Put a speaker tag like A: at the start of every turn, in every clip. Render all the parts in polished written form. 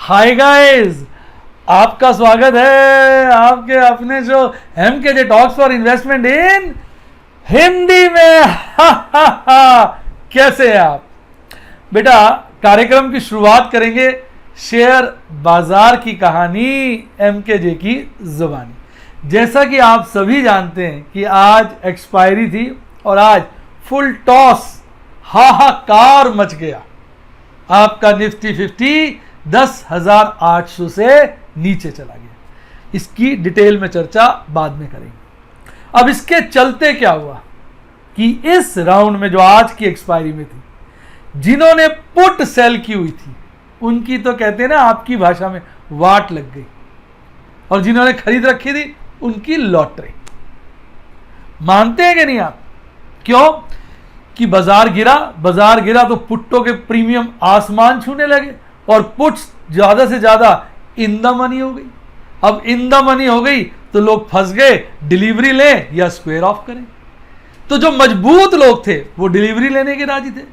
A: Hi guys, आपका स्वागत है आपके अपने जो MKJ टॉक्स फॉर इन्वेस्टमेंट इन हिंदी में। कैसे हैं आप बेटा? कार्यक्रम की शुरुआत करेंगे शेयर बाजार की कहानी MKJ की जुबानी। जैसा कि आप सभी जानते हैं कि आज एक्सपायरी थी और आज फुल टॉस हाहाकार मच गया। आपका निफ्टी 50 10,800 से नीचे चला गया। इसकी डिटेल में चर्चा बाद में करेंगे। अब इसके चलते क्या हुआ कि इस राउंड में जो आज की एक्सपायरी में थी, जिन्होंने पुट सेल की हुई थी उनकी तो कहते हैं ना आपकी भाषा में वाट लग गई, और जिन्होंने खरीद रखी थी उनकी लॉटरी। मानते हैं कि नहीं आप? क्यों? कि बाजार गिरा तो पुट्टों के प्रीमियम आसमान छूने लगे और पुट्स ज्यादा से ज्यादा इन द मनी हो गई। अब इन द मनी हो गई तो लोग फंस गए, डिलीवरी लें या स्क्वायर ऑफ करें। तो जो मजबूत लोग थे वो डिलीवरी लेने के राजी थे,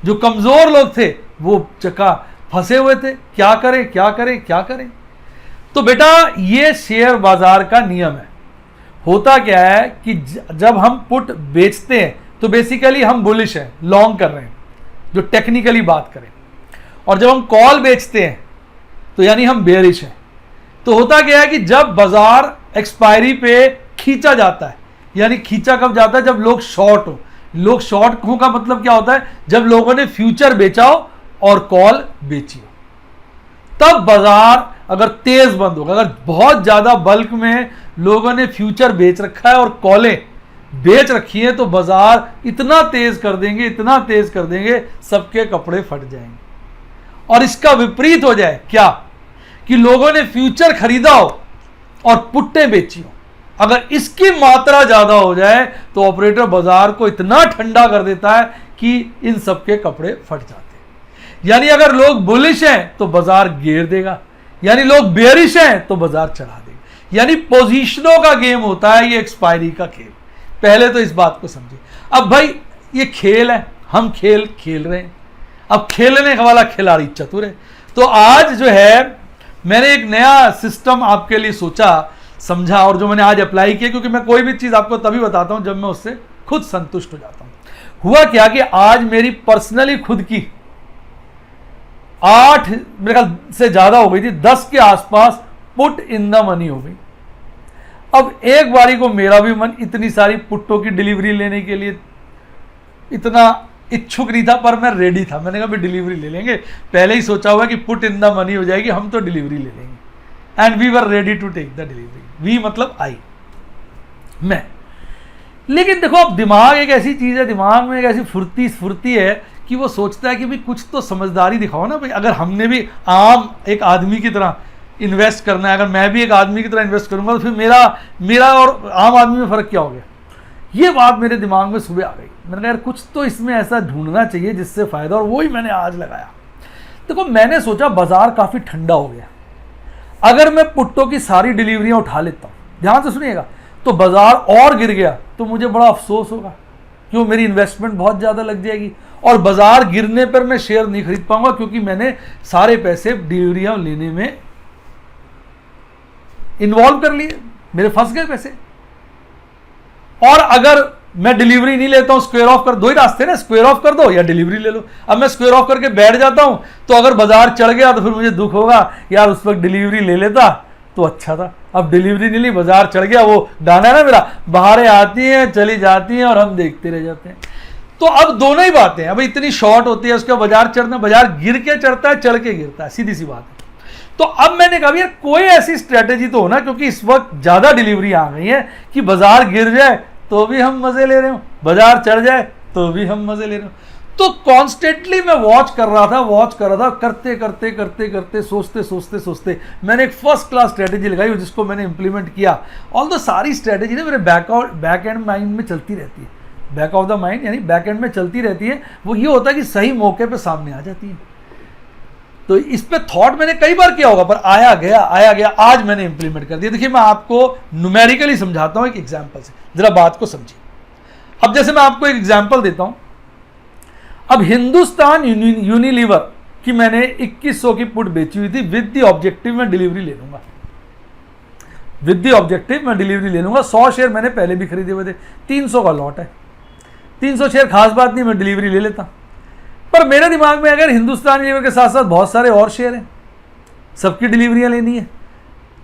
A: जो कमजोर लोग थे वो चक्का फंसे हुए थे। क्या करें? तो बेटा ये शेयर बाजार का नियम है। होता क्या है कि जब हम पुट बेचते हैं तो बेसिकली हम बुलिश हैं, लॉन्ग कर रहे हैं, जो टेक्निकली बात करें। और जब हम कॉल बेचते हैं तो यानी हम बेयरिश हैं। तो होता क्या है कि जब बाजार एक्सपायरी पे खींचा जाता है, यानी खींचा कब जाता है? जब लोग शॉर्ट हो। लोग शॉर्ट हो का मतलब क्या होता है? जब लोगों ने फ्यूचर बेचा हो और कॉल बेची हो, तब बाजार अगर तेज बंद होगा। अगर बहुत ज्यादा बल्क में लोगों ने फ्यूचर बेच रखा है और कॉलें बेच रखी है तो बाजार इतना तेज कर देंगे सबके कपड़े फट जाएंगे। और इसका विपरीत हो जाए क्या कि लोगों ने फ्यूचर खरीदा हो और पुट्टे बेची हो, अगर इसकी मात्रा ज्यादा हो जाए तो ऑपरेटर बाजार को इतना ठंडा कर देता है कि इन सबके कपड़े फट जाते हैं। यानी अगर लोग बुलिश हैं तो बाजार गिर देगा, यानी लोग बेयरिश हैं तो बाजार चढ़ा देगा। यानी पोजीशनों का गेम होता है ये एक्सपायरी का खेल। पहले तो इस बात को समझिए। अब भाई ये खेल है, हम खेल रहे हैं। अब खेलने वाला खिलाड़ी चतुर है। तो आज जो है मैंने एक नया सिस्टम आपके लिए सोचा, समझा, और जो मैंने आज अप्लाई किया, क्योंकि मैं कोई भी चीज आपको तभी बताता हूं जब मैं उससे खुद संतुष्ट हो जाता हूं। हुआ क्या कि आज मेरी पर्सनली खुद की 8 मेरे ख्याल से ज्यादा हो गई थी, 10 के आसपास पुट इन द मनी हो गई। अब एक बारी को मेरा भी मन इतनी सारी पुट्टों की डिलीवरी लेने के लिए इतना इच्छुक नहीं था, पर मैं रेडी था। मैंने कहा भी डिलीवरी ले लेंगे, पहले ही सोचा हुआ कि पुट इन द मनी हो जाएगी, हम तो डिलीवरी ले लेंगे। And we were ready to take the delivery. We मतलब आई, मैं। लेकिन देखो अब दिमाग एक ऐसी चीज है, दिमाग में एक ऐसी फुर्ती है कि वो सोचता है कि भाई कुछ तो समझदारी दिखाओ ना भाई। अगर हमने भी आम एक आदमी की तरह इन्वेस्ट करना है, अगर मैं भी एक आदमी की तरह इन्वेस्ट करूंगा तो फिर मेरा और आम आदमी में फर्क क्या हो गया? ये बात मेरे दिमाग में सुबह आ गई। मैंने कहा यार कुछ तो इसमें ऐसा ढूंढना चाहिए जिससे फायदा, और वही मैंने आज लगाया। देखो मैंने सोचा बाजार काफी ठंडा हो गया, अगर मैं पुट्टों की सारी डिलीवरियां उठा लेता हूं, ध्यान से सुनिएगा, तो बाजार और गिर गया तो मुझे बड़ा अफसोस होगा, क्यों? मेरी इन्वेस्टमेंट बहुत ज्यादा लग जाएगी और बाजार गिरने पर मैं शेयर नहीं खरीद पाऊंगा, क्योंकि मैंने सारे पैसे डिलीवरियां लेने में इन्वॉल्व कर लिए, मेरे फंस गए पैसे। और अगर मैं डिलीवरी नहीं लेता हूं, स्क्वायर ऑफ कर, दो ही रास्ते ना, स्क्वायर ऑफ कर दो या डिलीवरी ले लो। अब मैं स्क्वायर ऑफ करके बैठ जाता हूं तो अगर बाजार चढ़ गया तो फिर मुझे दुख होगा, यार उस वक्त डिलीवरी ले लेता तो अच्छा था। अब डिलीवरी नहीं ली, बाजार चढ़ गया, वो गाना है ना मेरा, बाहरें आती हैं चली जाती हैं और हम देखते रह जाते हैं। तो अब दोनों ही बातें, अब इतनी शॉर्ट होती है, उसका बाजार चढ़ना, बाजार गिर के चढ़ता है, चढ़ के गिरता है, सीधी सी बात है। तो अब मैंने कहा यार कोई ऐसी स्ट्रेटेजी तो हो ना, क्योंकि इस वक्त ज्यादा डिलीवरी आ गई है कि बाजार गिर जाए तो भी हम मजे ले रहे हो, बाजार चढ़ जाए तो भी हम मजे ले रहे हो। तो कॉन्स्टेंटली मैं वॉच कर रहा था, करते सोचते मैंने एक फर्स्ट क्लास स्ट्रेटेजी लगाई जिसको मैंने इंप्लीमेंट किया। ऑल्दो सारी स्ट्रेटेजी ना मेरे बैक एंड माइंड में चलती रहती है, बैक ऑफ द माइंड यानी बैक एंड में चलती रहती है। वो ये होता है कि सही मौके पे सामने आ जाती है। तो इस पे थॉट मैंने कई बार किया होगा, पर आया गया, आज मैंने इंप्लीमेंट कर दिया। देखिए मैं आपको न्यूमेरिकली समझाता हूं एक एग्जांपल से, जरा बात को समझिए। अब जैसे मैं आपको एक एग्जांपल देता हूं। अब हिंदुस्तान यूनिलीवर कि मैंने 2100 की पुट बेची हुई थी, विद द ऑब्जेक्टिव मैं डिलीवरी ले लूंगा, विद द ऑब्जेक्टिव मैं डिलीवरी ले लूंगा। 100 शेयर मैंने पहले भी खरीदे हुए थे, 300 का लॉट है, 300 शेयर खास बात नहीं, मैं डिलीवरी ले लेता। पर मेरे दिमाग में अगर हिंदुस्तान लीवर के साथ साथ बहुत सारे और शेयर हैं, सबकी डिलीवरियां लेनी है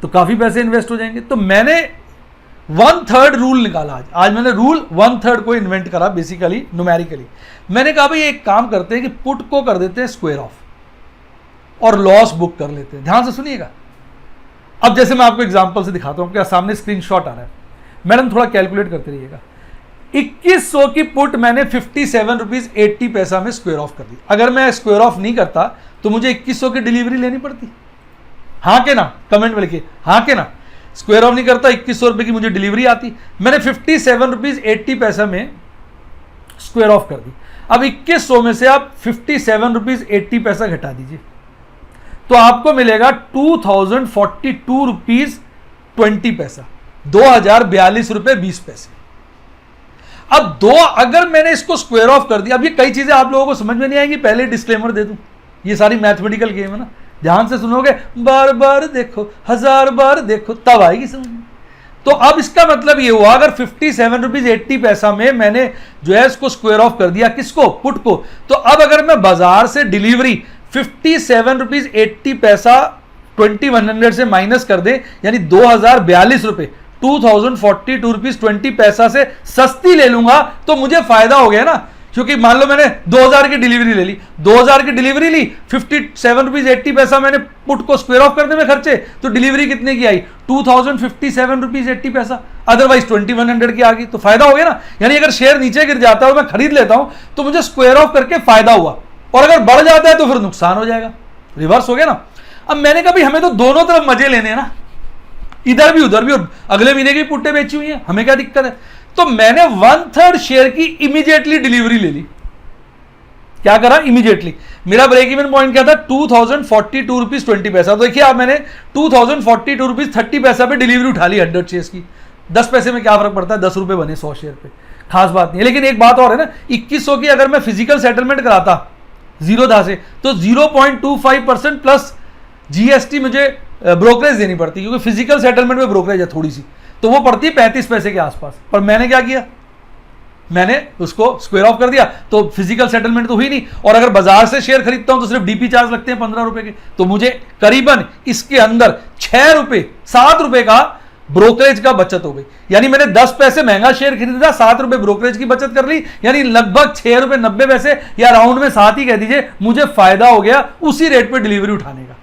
A: तो काफी पैसे इन्वेस्ट हो जाएंगे। तो मैंने 1/3 रूल निकाला। आज मैंने रूल 1/3 को इन्वेंट करा, बेसिकली न्यूमेरिकली। मैंने कहा भाई एक काम करते हैं कि पुट को कर देते हैं स्क्वायर ऑफ और लॉस बुक कर लेते हैं। ध्यान से सुनिएगा। अब जैसे मैं आपको एग्जांपल से दिखाता हूं, आपके सामने स्क्रीनशॉट आ रहा है, मैडम थोड़ा कैलकुलेट करते रहिएगा। 2100 की पुट मैंने 57 रुपीज 80 पैसा में स्क्वायर ऑफ कर दी। अगर मैं स्क्वायर ऑफ नहीं करता तो मुझे 2100 की डिलीवरी लेनी पड़ती। हाँ के ना, कमेंट में लिखिए हाँ के ना। स्क्वायर ऑफ नहीं करता, 2100 रुपए की मुझे डिलीवरी आती। मैंने 57 रुपीज 80 पैसा में स्क्वायर ऑफ कर दी। अब 2100 में से आप 57 रुपीज 80 पैसा घटा दीजिए तो आपको मिलेगा 2042 रुपीज 20 पैसा, 2042 रुपए 20 पैसे। अब अगर मैंने इसको स्क्वायर ऑफ कर दिया, अब ये कई चीजें आप लोगों को समझ में नहीं आएंगी, पहले डिस्क्लेमर दे दूं, ये सारी मैथमेटिकल गेम है ना, ध्यान से सुनोगे, बार बार देखो, 1000 बार देखो, तब आएगी समझ में। तो अब इसका मतलब ये हुआ, अगर 57 रुपीज 80 पैसा में मैंने जो है इसको स्क्वायर ऑफ कर दिया, किसको, पुट को, तो अब अगर मैं बाजार से डिलीवरी 57 रुपीज 80 पैसा 2100 से माइनस कर दे, यानी 2042 रुपए 2042 रुपीज 20 पैसा से सस्ती ले लूंगा तो मुझे फायदा हो गया ना। क्योंकि मान लो मैंने 2000 की डिलीवरी ले ली, 2000 की डिलीवरी ली, 57 रुपीज 80 पैसा मैंने पुट को स्क्वायर ऑफ करने में खर्चे, तो डिलीवरी कितने की आई, 2057 रुपीज 80 पैसा, अदरवाइज 2100 की आ गई, तो फायदा हो गया ना। यानी अगर शेयर नीचे गिर जाता है और मैं खरीद लेता हूं तो मुझे स्क्वायर ऑफ करके फायदा हुआ, और अगर बढ़ जाता है तो फिर नुकसान हो जाएगा, रिवर्स हो गया ना। अब मैंने कहा भाई हमें तो दोनों तरफ मजे लेने हैं ना, इधर भी उधर भी, और अगले महीने की पुट्टे बेची हुई है, हमें क्या दिक्कत है। तो मैंने 1/3 शेयर की इमीडिएटली डिलीवरी ले ली। क्या करा, इमीडिएटली। मेरा ब्रेक इवन पॉइंट क्या था, 2042 रुपीज 20 पैसा। तो देखिए आप, मैंने 2042 रुपीज 30 पैसा पे डिलीवरी उठा ली 100 शेयर की। 10 पैसे में क्या फर्क पड़ता है, 10 रुपए बने 100 शेयर पे, खास बात नहीं है। लेकिन एक बात और है ना, 2100 की अगर मैं फिजिकल सेटलमेंट कराता जीरोधा से तो 0.25% प्लस जीएसटी मुझे ब्रोकरेज देनी पड़ती, क्योंकि फिजिकल सेटलमेंट में ब्रोकरेज है थोड़ी सी, तो वो पड़ती है 35 पैसे के आसपास। पर मैंने क्या किया, मैंने उसको स्क्वायर ऑफ कर दिया, तो फिजिकल सेटलमेंट तो हुई नहीं। और अगर बाजार से शेयर खरीदता हूं तो सिर्फ डीपी चार्ज लगते हैं 15 रुपए के, तो मुझे करीबन इसके अंदर 6 रुपए 7 रुपए का ब्रोकरेज का बचत हो गई। यानी मैंने 10 पैसे महंगा शेयर खरीदा, 7 रुपए ब्रोकरेज की बचत कर ली, यानी लगभग 6 रुपए 90 पैसे या राउंड में 7 ही कह दीजिए, मुझे फायदा हो गया उसी रेट पे डिलीवरी उठाने का।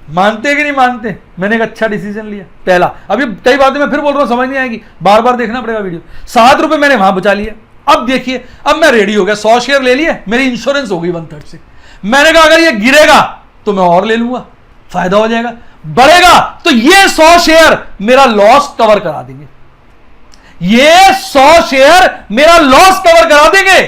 A: मानते कि नहीं मानते, मैंने एक अच्छा डिसीजन लिया पहला। अभी कई बातें मैं फिर बोल रहा हूं, समझ नहीं आएगी, बार बार देखना पड़ेगा वीडियो। 7 रुपए मैंने वहां बचा लिया। अब देखिए, अब मैं रेडी हो गया, 100 शेयर ले लिए, मेरी इंश्योरेंस हो गई 1/3 से। मैंने कहा अगर ये गिरेगा तो मैं और ले लूंगा, फायदा हो जाएगा, बढ़ेगा तो ये 100 शेयर मेरा लॉस कवर करा देंगे, ये 100 शेयर मेरा लॉस कवर करा देंगे,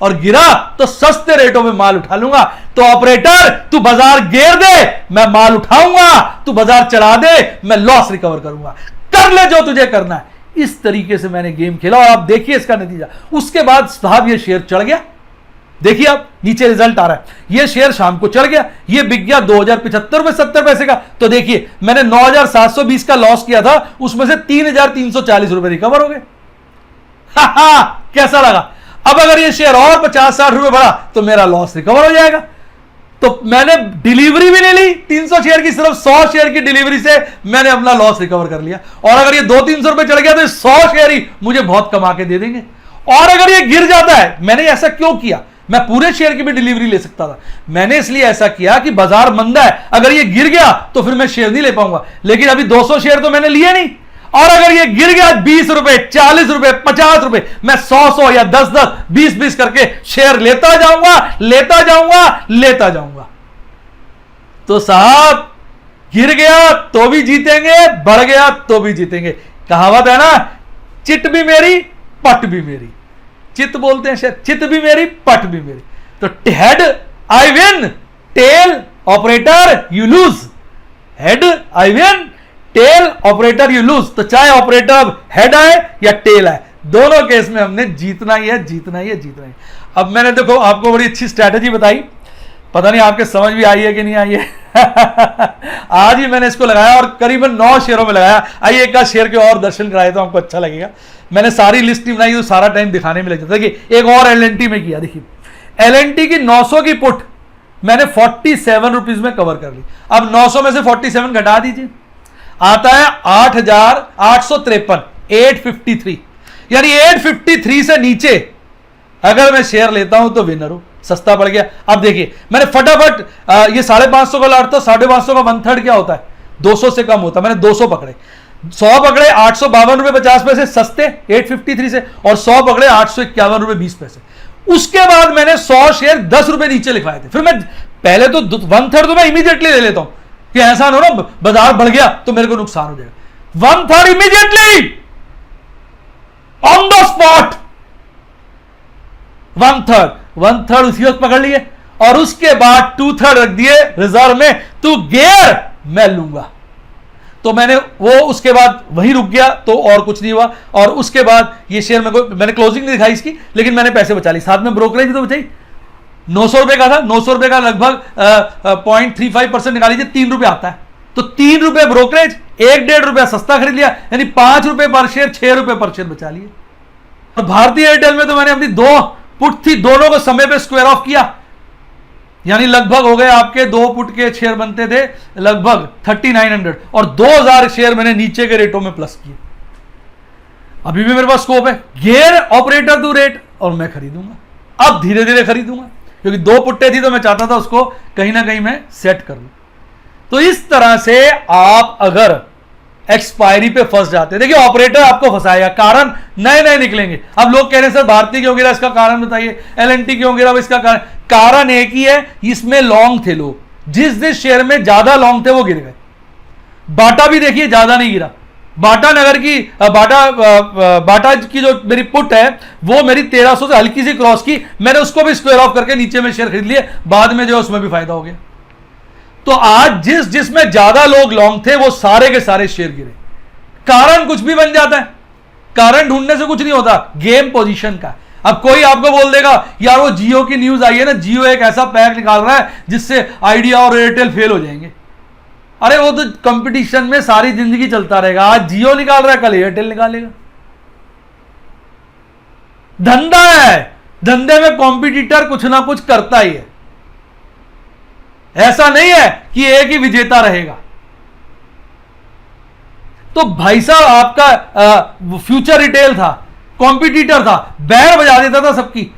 A: और गिरा तो सस्ते रेटों में माल उठा लूंगा। तो ऑपरेटर तू बाजार घेर दे, मैं माल उठाऊंगा, तू बाजार चढ़ा दे, मैं लॉस रिकवर करूंगा, कर ले जो तुझे करना है। इस तरीके से मैंने गेम खेला और आप देखिए इसका नतीजा। उसके बाद साहब ये शेयर चढ़ गया, देखिए आप नीचे रिजल्ट आ रहा है, ये शेयर शाम को चढ़ गया, ये बिक गया 2075 रुपए 70 पैसे का। तो देखिए मैंने 9720 का लॉस किया था, उसमें से 3340 रुपए रिकवर हो गए। कैसा लगा। अब अगर ये शेयर और 50-60 रुपए बढ़ा तो मेरा लॉस रिकवर हो जाएगा। तो मैंने डिलीवरी भी ले ली 300 शेयर की, सिर्फ 100 शेयर की डिलीवरी से मैंने अपना लॉस रिकवर कर लिया। और अगर ये 200-300 रुपए चढ़ गया तो 100 शेयर ही मुझे बहुत कमा के दे देंगे। और अगर ये गिर जाता है, मैंने ऐसा क्यों किया, मैं पूरे शेयर की भी डिलीवरी ले सकता था, मैंने इसलिए ऐसा किया कि बाजार मंदा है, अगर ये गिर गया तो फिर मैं शेयर नहीं ले पाऊंगा। लेकिन अभी 200 शेयर तो मैंने लिए नहीं, और अगर ये गिर गया 20 रुपए 40 रुपए 50 रुपए, मैं 100 या 10 20 करके शेयर लेता जाऊंगा लेता जाऊंगा लेता जाऊंगा। तो साहब गिर गया तो भी जीतेंगे, बढ़ गया तो भी जीतेंगे। कहावत है ना, चिट भी मेरी पट भी मेरी, चित बोलते हैं शायद, चित भी मेरी पट भी मेरी। तो head I win, tail operator you lose, head I win, tail operator you lose. तो चाहे ऑपरेटर अब हेड आए या टेल आए, दोनों केस में हमने जीतना ही है, जीतना ही है, जीतना ही। अब मैंने देखो आपको बड़ी अच्छी स्ट्रैटेजी बताई, पता नहीं आपके समझ भी आई है कि नहीं आई है। आज ही मैंने इसको लगाया और करीबन 9 शेयरों में लगाया। आइए एक आध शेयर के और दर्शन कराए तो आपको अच्छा लगेगा। मैंने सारी लिस्ट नहीं बनाई तो सारा टाइम दिखाने में लग जाता है। कि एक और एलएनटी में किया, देखिए एलएनटी की 900 की पुट मैंने 47 रुपीज में कवर कर ली। अब 900 में से 47 घटा दीजिए, आता है 8,853, 853। यानी 853 से नीचे अगर मैं शेयर लेता हूं तो विनर हूं, सस्ता पड़ गया। अब देखिए मैंने फटाफट ये 550 का लाट था, 550 का 1/3 क्या होता है, 200 से कम होता है। मैंने 200 पकड़े, 100 पकड़े 852 रुपए 50 पैसे सस्ते 853 से, और 100 पकड़े 851 रुपए 20 पैसे। उसके बाद मैंने 100 शेयर 10 रुपए नीचे लिखवाए थे। फिर मैं पहले तो 1/3 तो मैं इमीडिएटली ले लेता हूं कि ऐसा हो ना बाजार बढ़ गया तो मेरे को नुकसान हो जाएगा। 1/3 इमीडिएटली ऑन द स्पॉट, 1/3 उसी वक्त पकड़ लिए, और उसके बाद 2/3 रख दिए रिजर्व में, तू गियर मैं लूंगा। तो मैंने वो उसके बाद वहीं रुक गया तो और कुछ नहीं हुआ। और उसके बाद ये शेयर मैंने क्लोजिंग नहीं दिखाई इसकी, लेकिन मैंने पैसे बचा ली, साथ में ब्रोकरेज भी तो बचाई। 900 रुपए का था, 900 रुपए का लगभग 0.35% निकाल लीजिए, 3 रुपए आता है। तो 3 रुपए ब्रोकरेज, 1-1.5 रुपया सस्ता खरीद लिया, यानी 5 रुपए पर शेयर, 6 रुपए पर शेयर बचा लिए। और भारतीय एयरटेल में तो मैंने अपनी 2 पुट थी, दोनों को समय पे स्क्वायर ऑफ किया, यानी लगभग हो गए आपके 2 पुट के शेयर बनते थे लगभग 3900, और 2000 शेयर मैंने नीचे के रेटों में प्लस किए। अभी भी मेरे पास स्कोप है, गियर ऑपरेटर टू रेट, और मैं खरीदूंगा, अब धीरे धीरे खरीदूंगा, क्योंकि 2 पुट्टे थी तो मैं चाहता था उसको कहीं ना कहीं मैं सेट कर लूं। तो इस तरह से आप अगर एक्सपायरी पे फंस जाते हैं, देखिए ऑपरेटर आपको फंसाएगा, कारण नए नए निकलेंगे। अब लोग कह रहे हैं सर भारतीय क्यों गिरा, इसका कारण बताइए, एलएनटी क्यों गिरा, इसका कारण एक ही है, इसमें लॉन्ग थे लोग, जिस शेयर में ज्यादा लॉन्ग थे वो गिर गए। बाटा भी देखिए ज्यादा नहीं गिरा, बाटा नगर की बाटा की जो मेरी पुट है वो मेरी 1300 से हल्की सी क्रॉस की, मैंने उसको भी स्क्वायर ऑफ करके नीचे में शेयर खरीद लिए, बाद में जो उसमें भी फायदा हो गया। तो आज जिसमें ज्यादा लोग लॉन्ग थे वो सारे के सारे शेयर गिरे। कारण कुछ भी बन जाता है, कारण ढूंढने से कुछ नहीं होता, गेम पोजीशन का। अब कोई आपको बोल देगा यार वो जियो की न्यूज आई है ना, जियो एक ऐसा पैक निकाल रहा है जिससे आइडिया और एयरटेल फेल हो जाएंगे। अरे वो तो कंपटीशन में सारी जिंदगी चलता रहेगा, आज जियो निकाल रहा है कल एयरटेल निकालेगा। धंधा है, धंधे में कॉम्पिटिटर कुछ ना कुछ करता ही है, ऐसा नहीं है कि एक ही विजेता रहेगा। तो भाई साहब आपका फ्यूचर रिटेल था, कॉम्पिटिटर था, बैंड बजा देता था सबकी,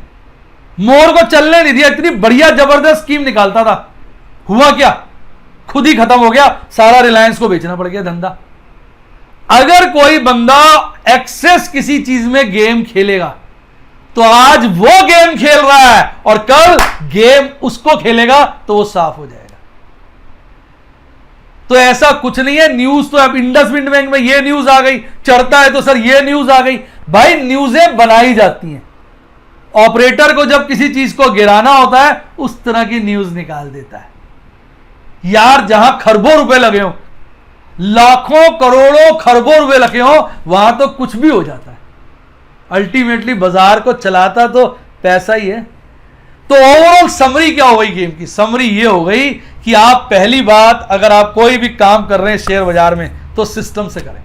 A: मोर को चलने नहीं दिया, इतनी बढ़िया जबरदस्त स्कीम निकालता था। हुआ क्या, खुद ही खत्म हो गया, सारा रिलायंस को बेचना पड़ गया धंधा। अगर कोई बंदा एक्सेस किसी चीज में गेम खेलेगा तो आज वो गेम खेल रहा है और कल गेम उसको खेलेगा तो वो साफ हो जाएगा। तो ऐसा कुछ नहीं है, न्यूज तो अब इंडसइंड बैंक में ये न्यूज आ गई, चढ़ता है तो सर ये न्यूज आ गई। भाई न्यूजें बनाई जाती हैं, ऑपरेटर को जब किसी चीज को गिराना होता है उस तरह की न्यूज निकाल देता है। यार जहां खरबों रुपए लगे हो, लाखों करोड़ों खरबों रुपए लगे हो, वहां तो कुछ भी हो जाता है। अल्टीमेटली बाजार को चलाता तो पैसा ही है। तो ओवरऑल समरी क्या हो गई गेम की, समरी ये हो गई कि आप पहली बात अगर आप कोई भी काम कर रहे हैं शेयर बाजार में तो सिस्टम से करें।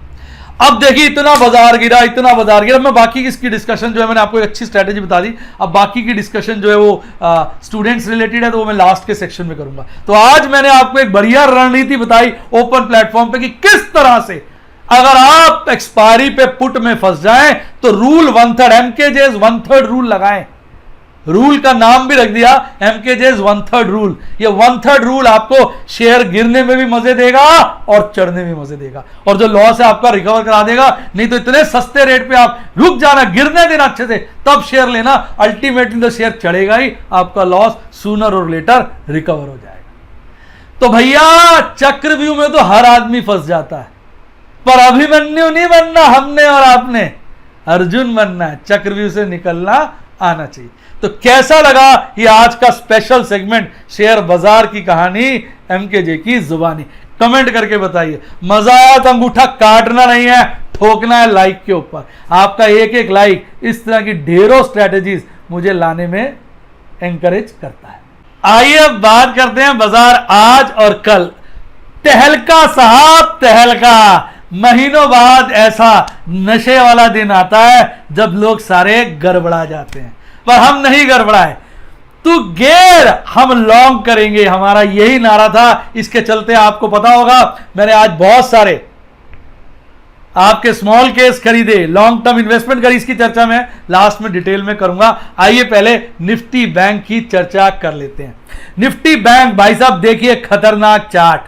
A: अब देखिए इतना बाजार गिरा, इतना बाजार गिरा, मैं बाकी की इसकी डिस्कशन जो है मैंने आपको एक अच्छी स्ट्रेटेजी बता दी। अब बाकी की डिस्कशन जो है वो स्टूडेंट्स रिलेटेड है तो वो मैं लास्ट के सेक्शन में करूंगा। तो आज मैंने आपको एक बढ़िया रणनीति बताई ओपन प्लेटफॉर्म पे कि किस तरह से अगर आप एक्सपायरी पे पुट में फंस जाएं तो रूल 1/3 एमकेजेस 1/3 रूल लगाएं। रूल का नाम भी रख दिया एमकेजेस 1/3 रूल। ये 1/3 रूल आपको शेयर गिरने में भी मजे देगा और चढ़ने में मजे देगा, और जो लॉस है आपका रिकवर करा देगा। नहीं तो इतने सस्ते रेट पे आप रुक जाना, गिरने देना अच्छे से, तब शेयर लेना, अल्टीमेटली तो शेयर चढ़ेगा ही, आपका लॉस सूनर और लेटर रिकवर हो जाएगा। तो भैया चक्रव्यूह में तो हर आदमी फंस जाता है, पर अभिमन्यु नहीं बनना हमने और आपने, अर्जुन बनना है, चक्रव्यूह से निकलना आना चाहिए। तो कैसा लगा ये आज का स्पेशल सेगमेंट शेयर बाजार की कहानी एमकेजे की जुबानी, कमेंट करके बताइए। मजा आया तो अंगूठा काटना नहीं है, ठोकना है लाइक के ऊपर। आपका एक एक लाइक इस तरह की ढेरों स्ट्रेटेजीज मुझे लाने में एनकरेज करता है। आइए अब बात करते हैं बाजार आज और कल। तहलका साहब तहलका, महीनों बाद ऐसा नशे वाला दिन आता है जब लोग सारे गड़बड़ा जाते हैं, पर हम नहीं गड़बड़ाए। तू गेर, हम लॉन्ग करेंगे, हमारा यही नारा था। इसके चलते आपको पता होगा मैंने आज बहुत सारे आपके स्मॉल केस खरीदे, लॉन्ग टर्म इन्वेस्टमेंट करी। इसकी चर्चा मैं लास्ट में डिटेल में करूंगा। आइए पहले निफ्टी बैंक की चर्चा कर लेते हैं। निफ्टी बैंक भाई साहब देखिए, खतरनाक चार्ट,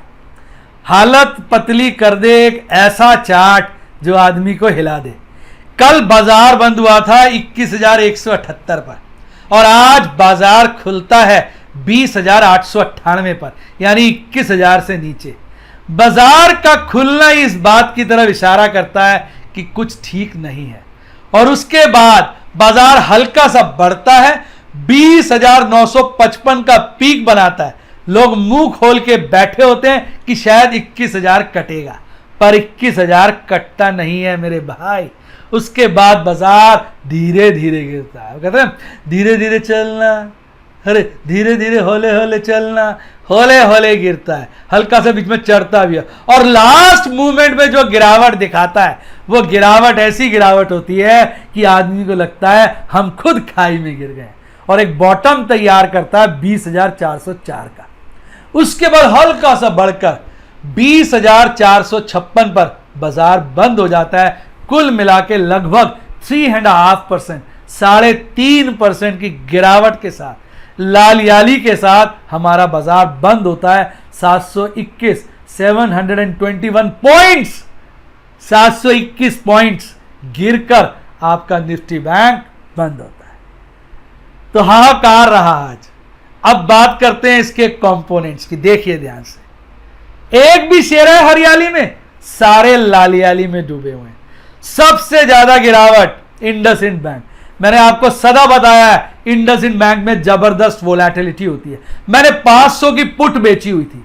A: हालत पतली कर दे, एक ऐसा चार्ट जो आदमी को हिला दे। कल बाजार बंद हुआ था 21,178 पर और आज बाजार खुलता है 20,898 पर, यानी 21,000 से नीचे। बाजार का खुलना इस बात की तरफ इशारा करता है कि कुछ ठीक नहीं है, और उसके बाद बाजार हल्का सा बढ़ता है, 20,955 का पीक बनाता है। लोग मुंह खोल के बैठे होते हैं कि शायद 21,000 कटेगा, पर 21,000 कटता नहीं है मेरे भाई। उसके बाद बाजार धीरे धीरे गिरता है। कहते हैं धीरे धीरे चलना, अरे धीरे धीरे होले होले चलना, होले होले गिरता है, हल्का सा बीच में चढ़ता भी है, और लास्ट मूवमेंट में जो गिरावट दिखाता है वो गिरावट ऐसी गिरावट होती है कि आदमी को लगता है हम खुद खाई में गिर गए, और एक बॉटम तैयार करता है 20,404 का। उसके बाद हल्का सा बढ़कर 20,456 पर बाजार बंद हो जाता है। कुल मिला के लगभग 3.5%, 3.5% की गिरावट के साथ, लालियाली के साथ हमारा बाजार बंद होता है 721 पॉइंट्स, 721 पॉइंट्स गिरकर आपका निफ्टी बैंक बंद होता है। तो हाहाकार रहा आज। अब बात करते हैं इसके कंपोनेंट्स की। देखिए ध्यान से, एक भी शेयर है हरियाली में, सारे लालियाली में डूबे हुए हैं। सबसे ज्यादा गिरावट इंडसइंड बैंक। मैंने आपको सदा बताया है इंडसइंड बैंक में जबरदस्त वोलेटिलिटी होती है। मैंने 500 की पुट बेची हुई थी,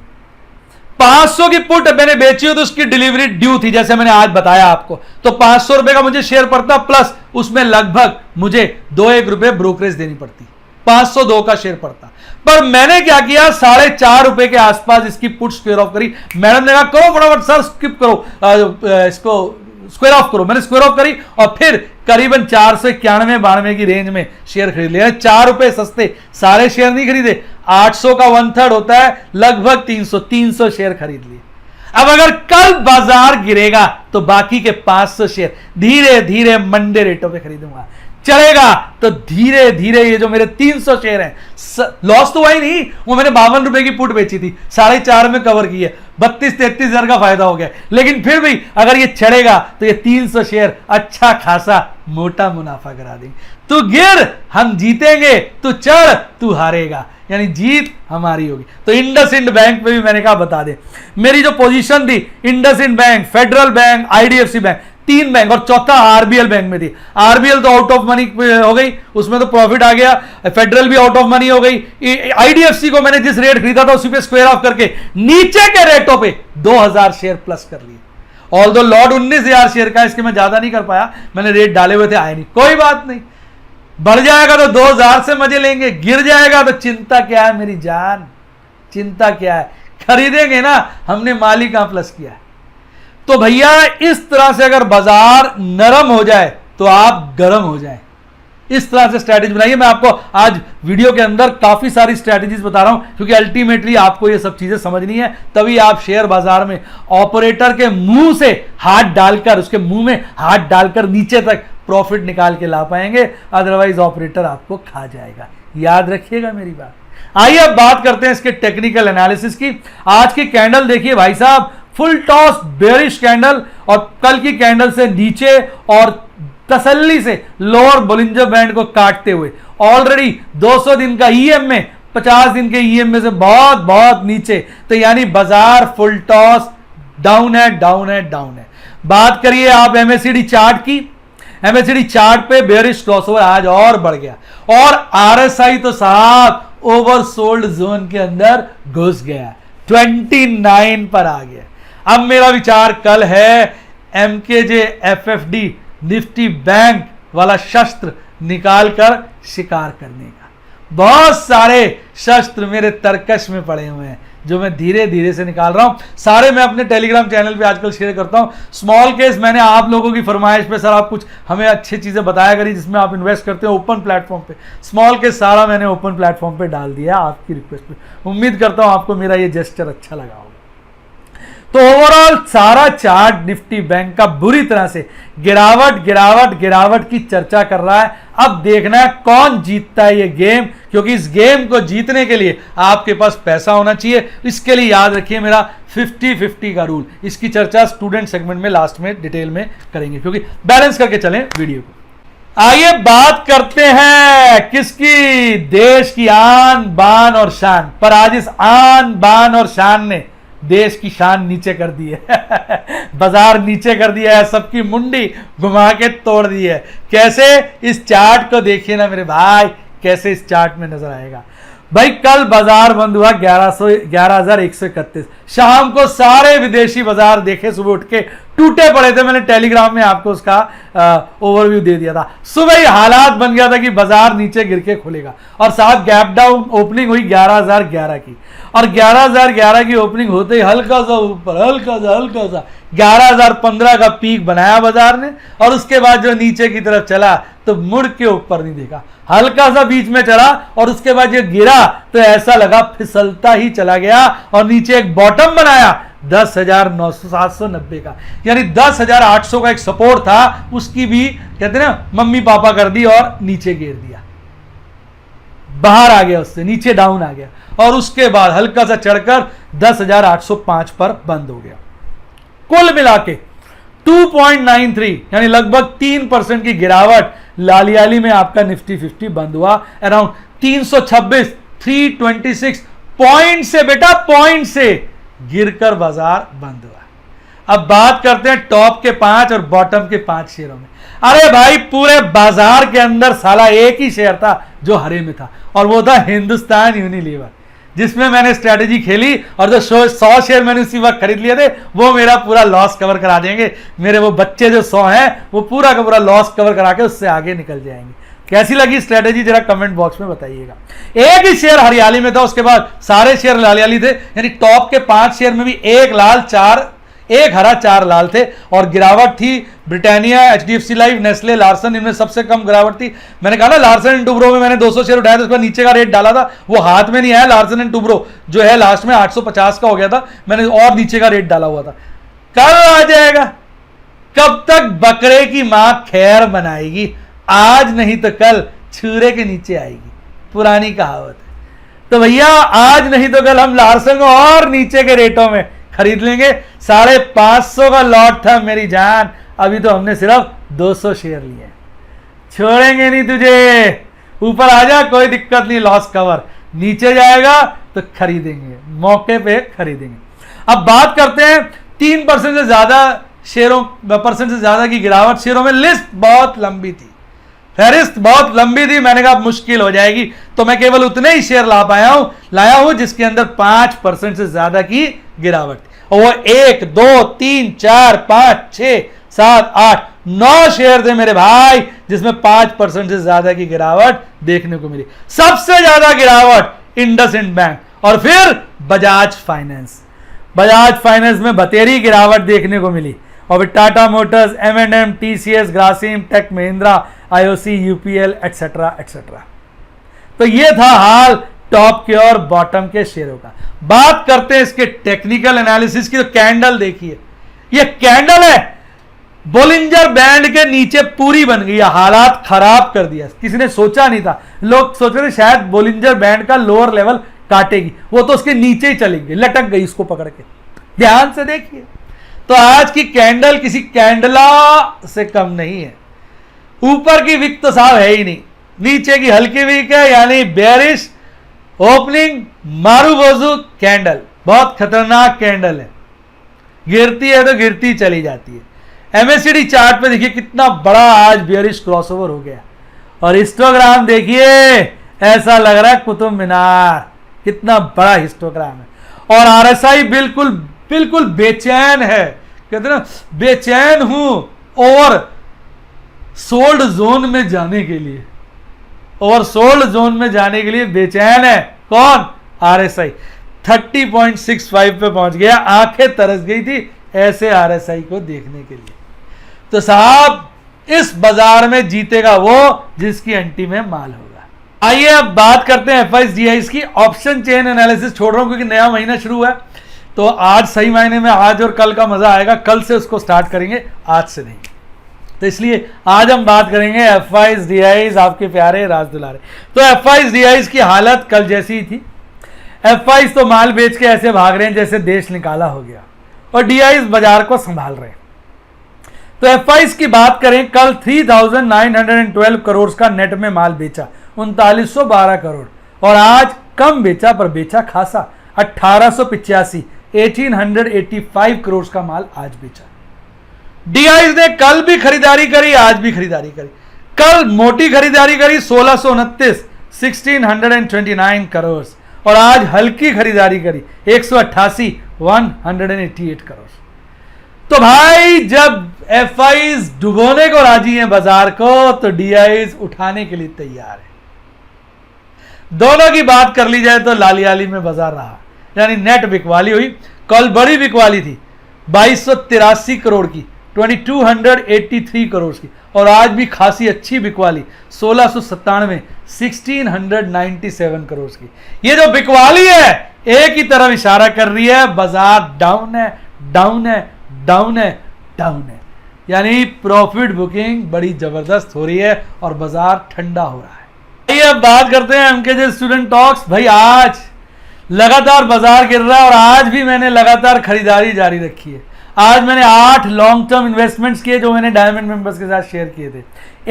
A: 500 की पुट मैंने बेची हुई, तो उसकी डिलीवरी ड्यू थी, जैसे मैंने आज बताया आपको। तो 500 रुपए का मुझे शेयर पड़ता, प्लस उसमें लगभग मुझे 2-1 रुपए ब्रोकरेज देनी पड़ती, 502 का शेयर पड़ता। पर मैंने क्या किया, 4.5 रुपए के आसपास इसकी पुट स्क्वेयर ऑफ करी। मैडम ने कहा करो फटाफट सर, स्किप करो, इसको स्क्वायर ऑफ करो। मैंने स्क्वायर ऑफ करी और फिर करीबन 491-92 की रेंज में शेयर खरीद लिया। 4 रुपए सस्ते, सारे शेयर नहीं खरीदे, 800 का 1/3 होता है, लगभग 300 शेयर खरीद लिए। अब अगर कल बाजार गिरेगा तो बाकी के 500 शेयर धीरे धीरे मंडे रेटों पे खरीदूंगा। चलेगा तो धीरे धीरे ये जो मेरे 300 शेयर हैं, लॉस तो हुआ ही नहीं, वो मैंने 52 रुपए की पुट बेची थी, 4.5 में कवर की है, 32-33 हजार का फायदा हो गया। लेकिन फिर भी अगर ये चढ़ेगा तो ये 300 शेयर अच्छा खासा मोटा मुनाफा करा देंगे। तू गिर हम जीतेंगे, तू चढ़ तू हारेगा, यानी जीत हमारी होगी। तो इंडसइंड बैंक पे भी मैंने कहा बता दे, मेरी जो पोजीशन थी IndusInd bank, federal bank, IDFC bank, 3 bank, और चौथा आरबीएल बैंक में थी। आरबीएल तो आउट ऑफ मनी हो गई, उसमें तो प्रॉफिट आ गया, फेडरल भी आउट ऑफ मनी हो गई। आईडीएफसी को मैंने जिस रेट खरीदा था उसी पे स्क्वायर ऑफ करके नीचे के रेटों पे 2000 शेयर प्लस कर लिए। ऑल दो लॉट 19,000 शेयर का, इसके मैं ज्यादा नहीं कर पाया, मैंने रेट डाले हुए थे, आए नहीं, कोई बात नहीं। बढ़ जाएगा तो 2000 से मजे लेंगे, गिर जाएगा तो चिंता क्या है मेरी जान, चिंता क्या है, खरीदेंगे ना, हमने माल ही कहां प्लस किया है। तो भैया इस तरह से अगर बाजार नरम हो जाए तो आप गर्म हो जाए, इस तरह से स्ट्रैटेजी बनाइए। मैं आपको आज वीडियो के अंदर काफी सारी स्ट्रैटेजीज बता रहा हूं, क्योंकि अल्टीमेटली आपको ये सब चीजें समझनी है, तभी आप शेयर बाजार में ऑपरेटर के मुंह से हाथ डालकर, उसके मुंह में हाथ डालकर नीचे तक प्रॉफिट निकाल के ला पाएंगे, अदरवाइज ऑपरेटर आपको खा जाएगा। याद रखिएगा मेरी बात। आइए अब बात करते हैं इसके टेक्निकल एनालिसिस की। आज की कैंडल देखिए भाई साहब, फुल टॉस बेरिश कैंडल, और कल की कैंडल से नीचे और तसल्ली से लोअर बोलिंजर बैंड को काटते हुए ऑलरेडी 200 दिन का ईएम में, 50 दिन के ईएम में से बहुत बहुत नीचे, तो यानी बाजार फुल टॉस डाउन है, डाउन है, डाउन है। बात करिए आप एमएससीडी चार्ट की, एमएससीडी चार्ट पे बेरिश क्रॉसओवर आज और बढ़ गया, और आरएसआई तो साहब ओवरसोल्ड जोन के अंदर घुस गया, 29 पर आ गया। अब मेरा विचार कल है एमकेजे एफएफडी निफ्टी बैंक वाला शस्त्र निकालकर शिकार करने का। बहुत सारे शस्त्र मेरे तरकश में पड़े हुए हैं जो मैं धीरे धीरे से निकाल रहा हूं। सारे मैं अपने टेलीग्राम चैनल पे आजकल शेयर करता हूं। स्मॉल केस मैंने आप लोगों की फरमाइश पे, सर आप कुछ हमें अच्छी चीजें बताया करिए जिसमें आप इन्वेस्ट करते हो ओपन प्लेटफॉर्म पे। स्मॉल केस सारा मैंने ओपन प्लेटफॉर्म पे डाल दिया आपकी रिक्वेस्ट पे। उम्मीद करता हूं आपको मेरा ये जेस्चर अच्छा लगा होगा। तो ओवरऑल सारा चार्ट निफ्टी बैंक का बुरी तरह से गिरावट की चर्चा कर रहा है। अब देखना है कौन जीतता है ये गेम, क्योंकि इस गेम को जीतने के लिए आपके पास पैसा होना चाहिए। इसके लिए याद रखिए मेरा 50-50 का रूल। इसकी चर्चा स्टूडेंट सेगमेंट में लास्ट में डिटेल में करेंगे, क्योंकि बैलेंस करके चलें वीडियो को। आइए बात करते हैं किसकी, देश की आन बान और शान पर। आज इस आन बान और शान ने देश की शान नीचे कर दी है बाजार नीचे कर दिया है, सबकी मुंडी घुमा के तोड़ दी है। कैसे, इस चार्ट को देखिए ना मेरे भाई, कैसे इस चार्ट में नजर आएगा। भाई कल बाजार बंद हुआ 11,131। शाम को सारे विदेशी बाजार देखे, सुबह उठ के टूटे पड़े थे। मैंने टेलीग्राम में आपको उसका ओवरव्यू दे दिया था। सुबह ही हालात बन गया था कि बाजार नीचे गिर के खुलेगा, और साथ गैप डाउन ओपनिंग हुई 11,011 की, और 11,011 की ओपनिंग होते ही हल्का सा ऊपर, हल्का सा 11,015 का पीक बनाया बाजार ने, और उसके बाद जो नीचे की तरफ चला तो मुड़ के ऊपर नहीं देखा, हल्का सा बीच में चला, और उसके बाद जो गिरा तो ऐसा लगा फिसलता ही चला गया, और नीचे एक बॉटम बनाया 10,790 का, यानी 10,800 का एक सपोर्ट था, उसकी भी कहते हैं ना मम्मी पापा कर दी और नीचे गिर दिया, बाहर आ गया, उससे नीचे डाउन आ गया, और उसके बाद हल्का सा चढ़कर 10,805 पर बंद हो गया। कुल मिला के 2.93 यानी लगभग 3% की गिरावट लालियाली में आपका निफ्टी 50 बंद हुआ। अराउंड 326 पॉइंट से, बेटा पॉइंट से गिरकर बाजार बंद हुआ। अब बात करते हैं टॉप के 5 और बॉटम के 5 शेयरों में। अरे भाई पूरे बाजार के अंदर साला एक ही शेयर था जो हरे में था, और वो था हिंदुस्तान यूनिलीवर, जिसमें मैंने स्ट्रेटेजी खेली, और जो 100 शेयर मैंने उसी वक्त खरीद लिए थे, वो मेरा पूरा लॉस कवर करा देंगे। मेरे वो बच्चे जो 100 हैं वो पूरा का पूरा लॉस कवर करा के उससे आगे निकल जाएंगे। कैसी लगी स्ट्रेटेजी जरा कमेंट बॉक्स में बताइएगा। एक ही शेयर हरियाली में था, उसके बाद सारे शेयर लालियाली थे, यानी टॉप के 5 शेयर में भी एक हरा 4 लाल थे, और गिरावट थी Britannia, HDFC life, Nestle, Larsen, इनमें सबसे कम गिरावट थी। मैंने कहा ना लार्सन एंड टुब्रो में मैंने 200 शेयर उठाया था, उसके बाद नीचे का रेट डाला था, वो हाथ में नहीं आया। लार्सन एंड टुब्रो जो है लास्ट में 850 का हो गया था, मैंने और नीचे का रेट डाला हुआ था। कल आ जाएगा, कब तक बकरे की मां खैर बनाएगी, आज नहीं तो कल छुरे के नीचे आएगी, पुरानी कहावत है। तो भैया आज नहीं तो कल हम लार्सन को और नीचे के रेटों में खरीद लेंगे। 550 का लॉट था मेरी जान, अभी तो हमने सिर्फ 200 शेयर लिए, छोड़ेंगे नहीं तुझे। ऊपर आ जा कोई दिक्कत नहीं, लॉस कवर, नीचे जाएगा तो खरीदेंगे, मौके पे खरीदेंगे। अब बात करते हैं 3% से ज्यादा परसेंट से ज्यादा की गिरावट शेयरों में। लिस्ट बहुत लंबी थी, फहरिस्त बहुत लंबी थी, मैंने कहा मुश्किल हो जाएगी, तो मैं केवल उतने ही शेयर लाया हूं जिसके अंदर 5% से ज्यादा की गिरावट थी, और वो 1 2 3 4 5 6 7 8 9 शेयर थे मेरे भाई जिसमें 5% से ज्यादा की गिरावट देखने को मिली। सबसे ज्यादा गिरावट इंडसइंड बैंक, और फिर बजाज फाइनेंस में बतेरी गिरावट देखने को मिली, और फिर Tata motors, M&M, TCS, Grasim, tech Mahindra, IOC, UPL etcetera etcetera. तो ये था हाल टॉप के और बॉटम के शेयरों का। बात करते हैं इसके टेक्निकल एनालिसिस की। तो कैंडल देखिए, ये कैंडल है बोलिंजर बैंड के नीचे पूरी बन गई, हालात खराब कर दिया। किसी ने सोचा नहीं था, लोग सोच रहे थे शायद बोलिंजर बैंड का लोअर लेवल काटेगी, वो तो उसके नीचे ही चली गई, लटक गई उसको पकड़ के। ध्यान से देखिए, तो आज की कैंडल किसी कैंडला से कम नहीं है। ऊपर की विक तो साहब है ही नहीं, नीचे की हल्की विक है, यानी बेयरिश ओपनिंग मारूबोजू कैंडल, बहुत खतरनाक कैंडल है, गिरती है तो गिरती चली जाती है। MACD चार्ट पे देखिए कितना बड़ा आज बेयरिश क्रॉसओवर हो गया, और हिस्टोग्राम देखिए ऐसा लग रहा है कुतुब मीनार, कितना बड़ा हिस्टोग्राम है। और RSI बिल्कुल बेचैन है, कहते ना बेचैन हूं और सोल्ड जोन में जाने के लिए। ओवरसोल्ड जोन में जाने के लिए बेचैन है। कौन? आरएसआई 30.65 पे पहुंच गया, आंखें तरस गई थी ऐसे आरएसआई को देखने के लिए। तो साहब इस बाजार में जीतेगा वो जिसकी एंटी में माल होगा। आइए अब बात करते हैं एफआईएस की। ऑप्शन चेन एनालिसिस छोड़ रहा हूं क्योंकि नया महीना शुरू हुआ है, तो आज सही मायने में आज और कल का मजा आएगा, कल से उसको स्टार्ट करेंगे, आज से नहीं। तो इसलिए आज हम बात करेंगे एफआईएस आपके प्यारे राज दुलारे। तो एफआईएस की हालत कल जैसी ही थी। एफआईएस तो माल बेच के ऐसे भाग रहे हैं जैसे देश निकाला हो गया, और डीआईएस बाजार को संभाल रहे हैं। तो एफआईएस की बात करें, कल 3912 करोड़ का नेट में माल बेचा, 3912 करोड़, और आज कम बेचा पर बेचा खासा, 1885 1885 करोड़ का माल आज बेचा। डीआईएस ने कल भी खरीदारी करी, आज भी खरीदारी करी। कल मोटी खरीदारी करी 1629 1629 करोड़, और आज हल्की खरीदारी करी 188 188 करोड़। तो भाई जब एफआईएस डुबोने को राजी है बाजार को, तो डीआईएस उठाने के लिए तैयार है। दोनों की बात कर ली जाए तो लालियाली में बाजार रहा, यानी नेट बिकवाली हुई। कल बड़ी बिकवाली थी 2283 करोड़ की, 2283 करोड़ की, और आज भी खासी अच्छी बिकवाली 1697 1697 करोड़ की। ये जो बिकवाली है एक ही तरफ इशारा कर रही है, बाजार डाउन है, डाउन है, डाउन है, डाउन है, यानी प्रॉफिट बुकिंग बड़ी जबरदस्त हो रही है और बाजार ठंडा हो रहा है। आइए अब बात करते हैं एमकेजे स्टूडेंट टॉक्स। भाई आज लगातार बाजार गिर रहा है और आज भी मैंने लगातार खरीदारी जारी रखी है। आज मैंने 8 लॉन्ग टर्म इन्वेस्टमेंट्स किए जो मैंने डायमंड मेंबर्स के साथ शेयर किए थे।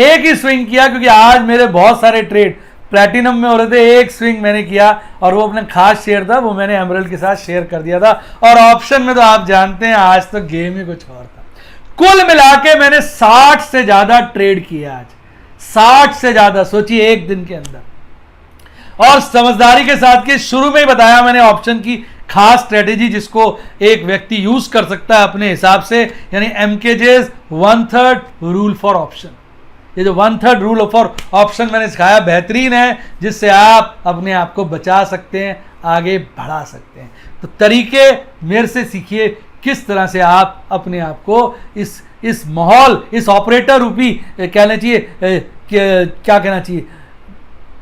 A: एक ही स्विंग किया क्योंकि आज मेरे बहुत सारे ट्रेड प्लैटिनम में हो रहे थे, एक स्विंग मैंने किया और वो अपना खास शेयर था, वो मैंने एमरल्ड के साथ शेयर कर दिया था। और ऑप्शन में तो आप जानते हैं आज तो गेम ही कुछ और था। कुल मिला के मैंने 60 से ज्यादा ट्रेड किए आज, 60 से ज्यादा, सोचिए एक दिन के अंदर। और समझदारी के साथ कि शुरू में ही बताया मैंने ऑप्शन की खास स्ट्रेटेजी जिसको एक व्यक्ति यूज कर सकता है अपने हिसाब से, यानी एमकेजेस 1/3 रूल फॉर ऑप्शन। ये जो 1/3 रूल फॉर ऑप्शन मैंने सिखाया बेहतरीन है, जिससे आप अपने आप को बचा सकते हैं, आगे बढ़ा सकते हैं। तो तरीके मेरे से सीखिए किस तरह से आप अपने आप को इस माहौल, इस ऑपरेटर रूपी कहना चाहिए, क्या कहना चाहिए,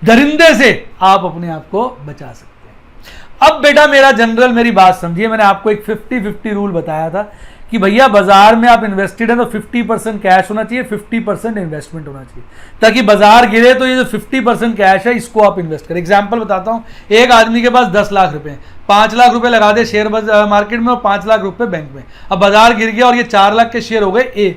A: दरिंदे से आप अपने आप को बचा सकते हैं। अब बेटा मेरा जनरल मेरी बात समझिए, मैंने आपको एक 50-50 रूल बताया था कि भैया बाजार में आप इन्वेस्टेड हैं तो 50% कैश होना चाहिए, 50% इन्वेस्टमेंट होना चाहिए, ताकि बाजार गिरे तो ये जो 50% कैश है इसको आप इन्वेस्ट करें। एग्जांपल बताता हूं, एक आदमी के पास 10 लाख रुपए हैं, 5 लाख रुपए लगा दे शेयर मार्केट में और 5 लाख रुपए बैंक में। अब बाजार गिर गया और ये 4 लाख के शेयर हो गए,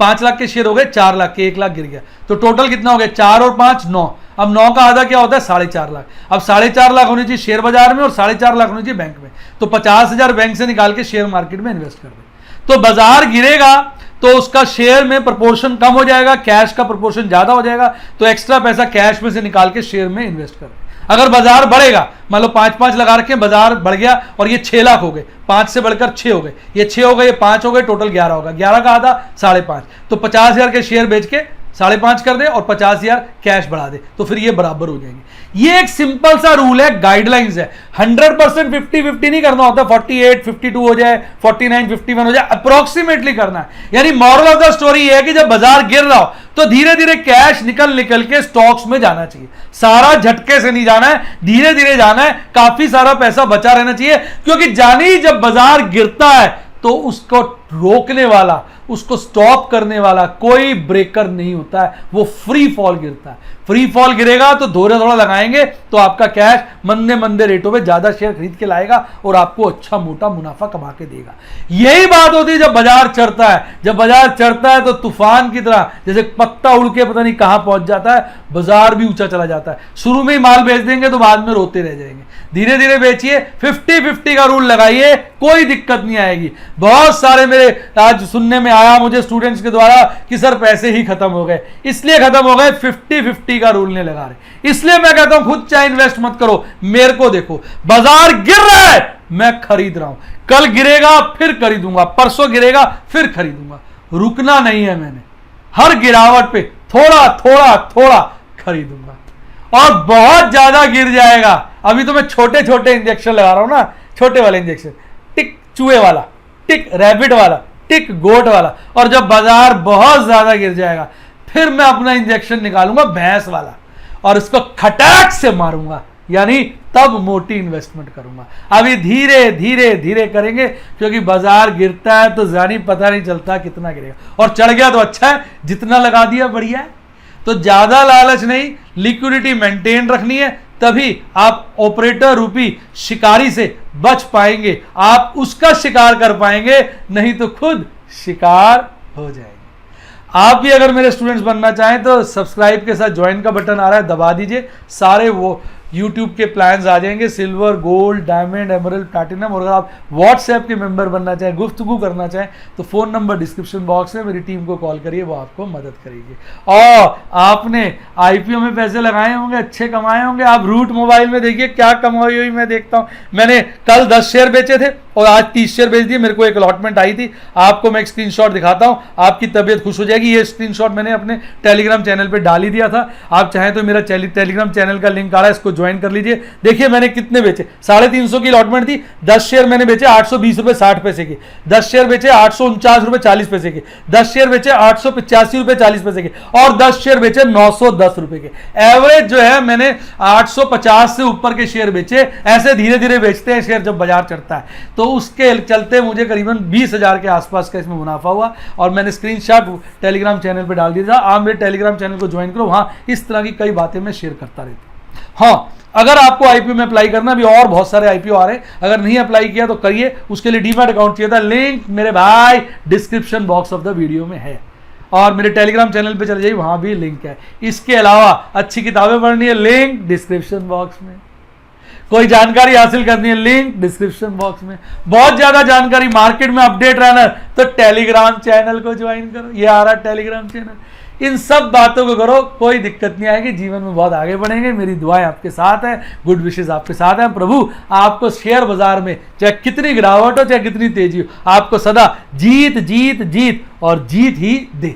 A: 5 लाख के शेयर हो गए 4 लाख के, 1 लाख गिर गया, तो टोटल कितना हो गया? 4 और 5 9। अब 9 का आधा क्या होता है? 4.5 लाख। अब 4.5 लाख होनी चाहिए शेयर बाजार में और 4.5 लाख होनी चाहिए बैंक में, तो 50,000 बैंक से निकाल के शेयर मार्केट में इन्वेस्ट कर दे। तो बाजार गिरेगा तो उसका शेयर में प्रोपोर्शन कम हो जाएगा, कैश का प्रोपोर्शन ज्यादा हो जाएगा, तो एक्स्ट्रा पैसा कैश में से निकाल के शेयर में इन्वेस्ट कर। अगर बाजार बढ़ेगा, मान लो 5-5 लगा रखे, बाजार बढ़ गया और ये 6 लाख हो गए, 5 से बढ़कर 6 हो गए, ये 6 हो गए, ये 5 हो गए, टोटल 11 होगा, 11 का आधा 5.5, तो 50,000 के शेयर बेच के 5.5 कर दे और 50,000 कैश बढ़ा दे, तो फिर ये बराबर हो जाएंगे। ये एक सिंपल सा रूल है, गाइडलाइंस है। 100% 50-50 नहीं करना होता, 48-52 हो जाए, 49-51 हो जाए, अप्रोक्सीमेटली करना है। यानी मॉरल ऑफ द स्टोरी ये है कि जब बाजार गिर रहा हो तो धीरे धीरे कैश निकल के स्टॉक्स में जाना चाहिए। सारा झटके से नहीं जाना है, धीरे धीरे जाना है, काफी सारा पैसा बचा रहना चाहिए, क्योंकि जानी जब बाजार गिरता है तो उसको रोकने वाला, उसको स्टॉप करने वाला कोई ब्रेकर नहीं होता है, वो फ्री फॉल गिरता है। फ्री फॉल गिरेगा तो थोड़ा लगाएंगे तो आपका कैश मंदे मंदे रेटों पे ज्यादा शेयर खरीद के लाएगा और आपको अच्छा मोटा मुनाफा कमा के देगा। यही बात होती है जब बाजार चढ़ता है। जब बाजार चढ़ता है तो तूफान की तरह जैसे पत्ता उड़ के पता नहीं कहां पहुंच जाता है, बाजार भी ऊंचा चला जाता है। शुरू में ही माल बेच देंगे तो बाद में रोते रह जाएंगे। धीरे धीरे बेचिए, 50-50 का रूल लगाइए, कोई दिक्कत नहीं आएगी। बहुत सारे मेरे आज सुनने में आया मुझे स्टूडेंट्स के द्वारा कि सर पैसे ही खत्म हो गए, इसलिए खत्म हो गए 50-50 का रूल नहीं लगा रहे। इसलिए मैं कहता हूं खुद चाहे इन्वेस्ट मत करो, मेरे को देखो, बाजार गिर रहा है मैं खरीद रहा हूं, कल गिरेगा फिर खरीदूंगा, परसों गिरेगा फिर खरीदूंगा, रुकना नहीं है मैंने, हर गिरावट पे थोड़ा थोड़ा थोड़ा खरीदूंगा। और बहुत ज्यादा गिर जाएगा। अभी तो मैं छोटे छोटे इंजेक्शन लगा रहा हूं ना, छोटे वाले इंजेक्शन, टिक चूहे वाला, टिक रैबिट वाला, टिक गोट वाला, और जब बाजार बहुत ज्यादा गिर जाएगा फिर मैं अपना इंजेक्शन निकालूंगा भैंस वाला और इसको खटाक से मारूंगा, यानी तब मोटी इन्वेस्टमेंट करूंगा। अभी धीरे धीरे धीरे करेंगे, क्योंकि बाजार गिरता है तो जानी पता नहीं चलता कितना गिरेगा, और चढ़ गया तो अच्छा है, जितना लगा दिया बढ़िया है। तो ज्यादा लालच नहीं, लिक्विडिटी मेंटेन रखनी है, तभी आप ऑपरेटर रूपी शिकारी से बच पाएंगे, आप उसका शिकार कर पाएंगे, नहीं तो खुद शिकार हो जाएंगे। आप भी अगर मेरे स्टूडेंट्स बनना चाहें तो सब्सक्राइब के साथ ज्वाइन का बटन आ रहा है, दबा दीजिए, सारे वो यूट्यूब के प्लान्स आ जाएंगे, silver, gold, diamond, emerald, platinum. और अगर आप व्हाट्सएप के मेंबर बनना चाहें, गुफ्तगू करना चाहें, तो फ़ोन नंबर डिस्क्रिप्शन बॉक्स में, मेरी टीम को कॉल करिए, वो आपको मदद करेगी। और आपने आईपीओ में पैसे लगाए होंगे, अच्छे कमाए होंगे, आप रूट मोबाइल में देखिए क्या कमाई हुई मैं देखता हूँ। मैंने कल 10 शेयर बेचे थे और आज 30 शेयर बेच दिए, मेरे को एक अलॉटमेंट आई थी, आपको मैं एक स्क्रीनशॉट दिखाता हूँ, आपकी तबीयत खुश हो जाएगी। ये स्क्रीनशॉट मैंने अपने टेलीग्राम चैनल पे डाल ही दिया था, आप चाहें तो मेरा टेलीग्राम चैनल का लिंक आ रहा है, इसको ज्वाइन कर लीजिए। देखिए मैंने कितने बेचे, 350 की अलॉटमेंट थी, 10 शेयर मैंने बेचे 820 रुपए 60 पैसे की, 10 शेयर बेचे 849 रुपए 40 पैसे की, 10 शेयर बेचे 885 रुपए 40 पैसे की, और 10 शेयर बेचे 910 रुपए के। एवरेज जो है मैंने 850 से ऊपर के शेयर बेचे। ऐसे धीरे धीरे बेचते हैं शेयर जब बाजार चढ़ता है, तो उसके चलते मुझे करीबन 20,000 के आसपास का इसमें मुनाफा हुआ, और मैंने स्क्रीनशॉट टेलीग्राम चैनल पे डाल दिया था। आप मेरे टेलीग्राम चैनल को ज्वाइन करो, वहां इस तरह की कई बातें मैं शेयर करता रहता हूं। हाँ, अगर आपको आईपीओ में अप्लाई करना, भी और बहुत सारे आईपीओ आ रहे हैं, अगर नहीं अप्लाई किया तो करिए, उसके लिए डीमैट अकाउंट चाहिए था, लिंक मेरे भाई description box of the video में है, और मेरे टेलीग्राम चैनल पे चले जाइए, वहां भी लिंक है। इसके अलावा अच्छी किताबें पढ़नी है, लिंक डिस्क्रिप्शन बॉक्स में, कोई जानकारी हासिल करनी है, लिंक डिस्क्रिप्शन बॉक्स में। बहुत ज्यादा जानकारी, मार्केट में अपडेट रहना है तो टेलीग्राम चैनल को ज्वाइन करो, ये आ रहा है टेलीग्राम चैनल। इन सब बातों को करो, कोई दिक्कत नहीं आएगी, जीवन में बहुत आगे बढ़ेंगे। मेरी दुआएं आपके साथ हैं, गुड विशेस आपके साथ हैं। प्रभु आपको शेयर बाजार में चाहे कितनी गिरावट हो, चाहे कितनी तेजी हो, आपको सदा जीत जीत जीत और जीत ही दे।